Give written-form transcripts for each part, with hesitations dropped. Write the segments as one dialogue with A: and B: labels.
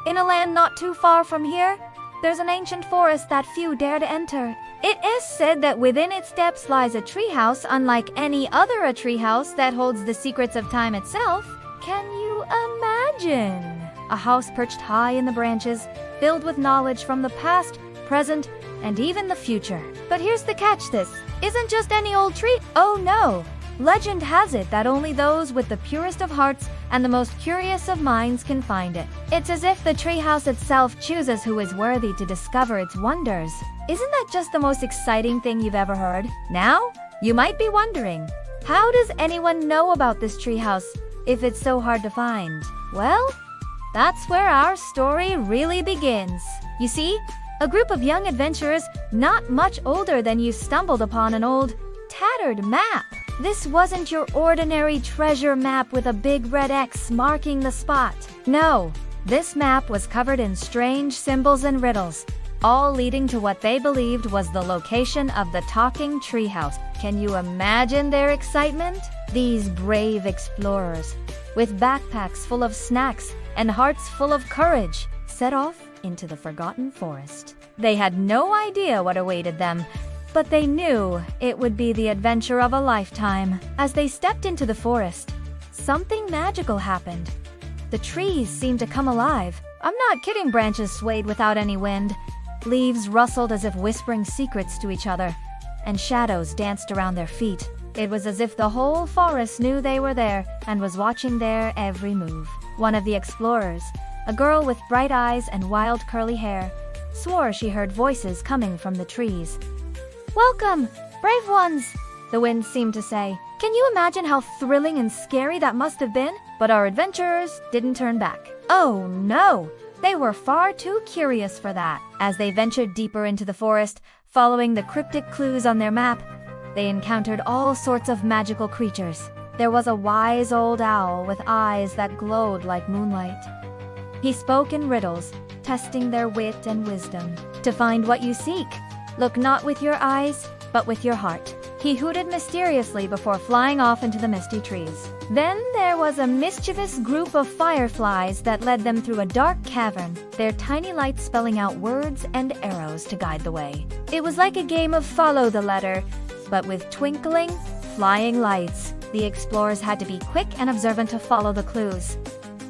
A: In a land not too far from here, there's an ancient forest that few dare to enter. It is said that within its depths lies a treehouse unlike any other treehouse that holds the secrets of time itself. Can you imagine? A house perched high in the branches, filled with knowledge from the past, present, and even the future. But here's the catch, this isn't just any old tree. Oh no! Legend has it that only those with the purest of hearts and the most curious of minds can find it. It's as if the treehouse itself chooses who is worthy to discover its wonders. Isn't that just the most exciting thing you've ever heard? Now, you might be wondering, how does anyone know about this treehouse if it's so hard to find? Well, that's where our story really begins. You see, a group of young adventurers not much older than you stumbled upon an old, tattered map. This wasn't your ordinary treasure map with a big red X marking the spot. No, this map was covered in strange symbols and riddles, all leading to what they believed was the location of the talking treehouse. Can you imagine their excitement? These brave explorers, with backpacks full of snacks and hearts full of courage, set off into the forgotten forest. They had no idea what awaited them, but they knew it would be the adventure of a lifetime. As they stepped into the forest, something magical happened. The trees seemed to come alive. I'm not kidding, branches swayed without any wind. Leaves rustled as if whispering secrets to each other, and shadows danced around their feet. It was as if the whole forest knew they were there and was watching their every move. One of the explorers, a girl with bright eyes and wild curly hair, swore she heard voices coming from the trees. "Welcome, brave ones," the wind seemed to say. Can you imagine how thrilling and scary that must have been? But our adventurers didn't turn back. Oh no, they were far too curious for that. As they ventured deeper into the forest, following the cryptic clues on their map, they encountered all sorts of magical creatures. There was a wise old owl with eyes that glowed like moonlight. He spoke in riddles, testing their wit and wisdom. To find what you seek, look not with your eyes, but with your heart. He hooted mysteriously before flying off into the misty trees. Then there was a mischievous group of fireflies that led them through a dark cavern, their tiny lights spelling out words and arrows to guide the way. It was like a game of follow the letter, but with twinkling, flying lights. The explorers had to be quick and observant to follow the clues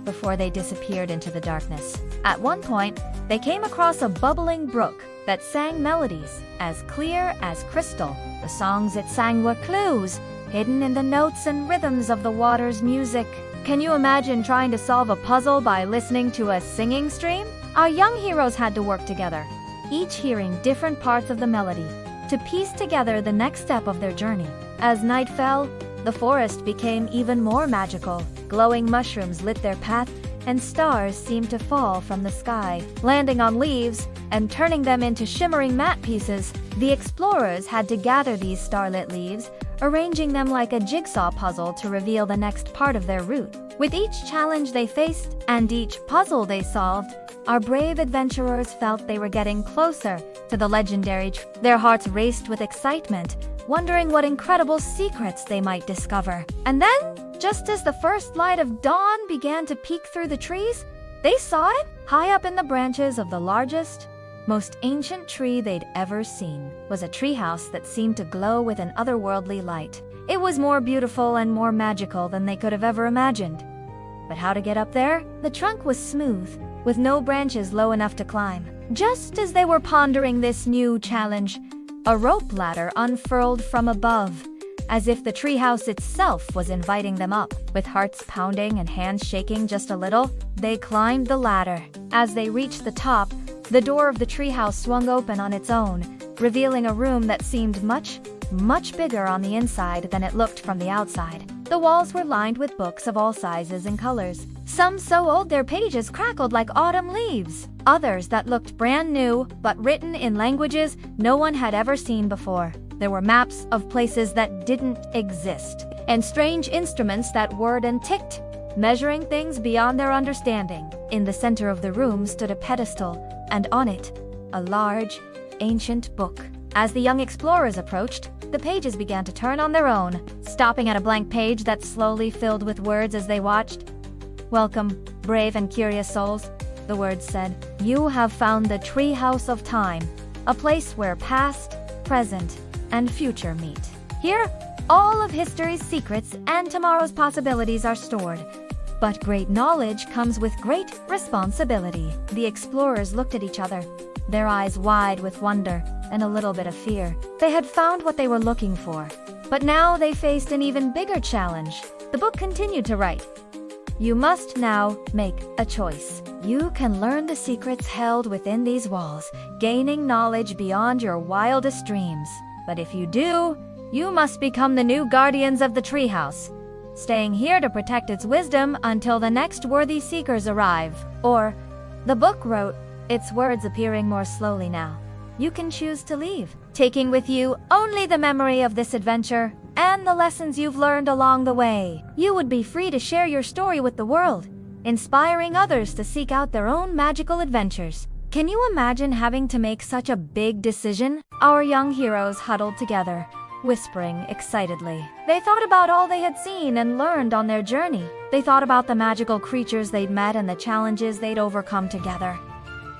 A: before they disappeared into the darkness. At one point, they came across a bubbling brook that sang melodies as clear as crystal. The songs it sang were clues, hidden in the notes and rhythms of the water's music. Can you imagine trying to solve a puzzle by listening to a singing stream? Our young heroes had to work together, each hearing different parts of the melody, to piece together the next step of their journey. As night fell, the forest became even more magical. Glowing mushrooms lit their path, and stars seemed to fall from the sky, landing on leaves and turning them into shimmering mat pieces. The explorers had to gather these starlit leaves, arranging them like a jigsaw puzzle to reveal the next part of their route. With each challenge they faced and each puzzle they solved, our brave adventurers felt they were getting closer to the legendary Their hearts raced with excitement, wondering what incredible secrets they might discover. And then, just as the first light of dawn began to peek through the trees, they saw it. High up in the branches of the largest, most ancient tree they'd ever seen was a treehouse that seemed to glow with an otherworldly light. It was more beautiful and more magical than they could have ever imagined. But how to get up there? The trunk was smooth, with no branches low enough to climb. Just as they were pondering this new challenge, a rope ladder unfurled from above, as if the treehouse itself was inviting them up. With hearts pounding and hands shaking just a little, they climbed the ladder. As they reached the top, the door of the treehouse swung open on its own, revealing a room that seemed much, much bigger on the inside than it looked from the outside. The walls were lined with books of all sizes and colors, some so old their pages crackled like autumn leaves. Others that looked brand new, but written in languages no one had ever seen before. There were maps of places that didn't exist, and strange instruments that whirred and ticked, measuring things beyond their understanding. In the center of the room stood a pedestal, and on it, a large, ancient book. As the young explorers approached, the pages began to turn on their own, stopping at a blank page that slowly filled with words as they watched. "Welcome, brave and curious souls. the words said. "You have found the treehouse of time, a place where past, present, and future meet. Here, all of history's secrets and tomorrow's possibilities are stored. But great knowledge comes with great responsibility." The explorers looked at each other, their eyes wide with wonder and a little bit of fear. They had found what they were looking for, but now they faced an even bigger challenge. The book continued to write, "You must now make a choice. You can learn the secrets held within these walls, gaining knowledge beyond your wildest dreams. But if you do, you must become the new guardians of the treehouse, staying here to protect its wisdom until the next worthy seekers arrive." Or, the book wrote, its words appearing more slowly now, "You can choose to leave, taking with you only the memory of this adventure and the lessons you've learned along the way. You would be free to share your story with the world, inspiring others to seek out their own magical adventures." Can you imagine having to make such a big decision? Our young heroes huddled together, whispering excitedly. They thought about all they had seen and learned on their journey. They thought about the magical creatures they'd met and the challenges they'd overcome together.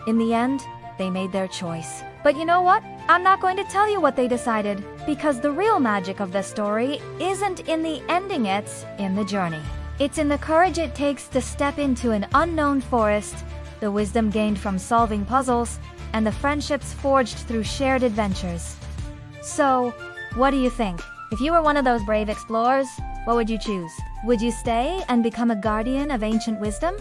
A: In the end, they made their choice. But you know what? I'm not going to tell you what they decided, because the real magic of the story isn't in the ending, it's in the journey. It's in the courage it takes to step into an unknown forest, the wisdom gained from solving puzzles, and the friendships forged through shared adventures. So, what do you think? If you were one of those brave explorers, what would you choose? Would you stay and become a guardian of ancient wisdom?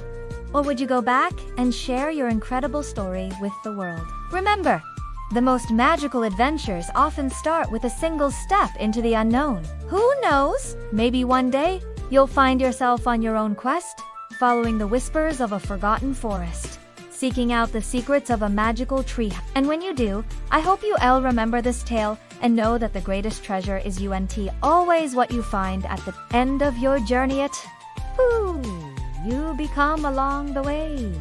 A: Or would you go back and share your incredible story with the world? Remember, the most magical adventures often start with a single step into the unknown. Who knows? Maybe one day, you'll find yourself on your own quest, following the whispers of a forgotten forest, seeking out the secrets of a magical tree. And when you do, I hope you'll remember this tale and know that the greatest treasure is always what you find at the end of your journey who you become along the way.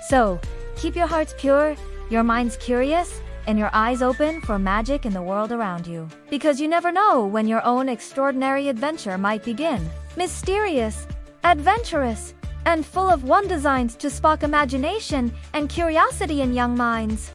A: So, keep your hearts pure, your minds curious, and your eyes open for magic in the world around you. Because you never know when your own extraordinary adventure might begin. Mysterious, adventurous, and full of designed to spark imagination and curiosity in young minds.